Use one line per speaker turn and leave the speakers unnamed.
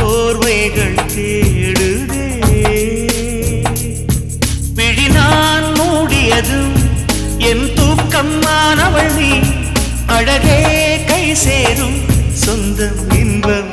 போர்வைகள் தேடுதே விழி நான் மூடியதும் என் தூக்கமானவள் நீ அழகே கை சேரும் சொந்தம் இன்பம்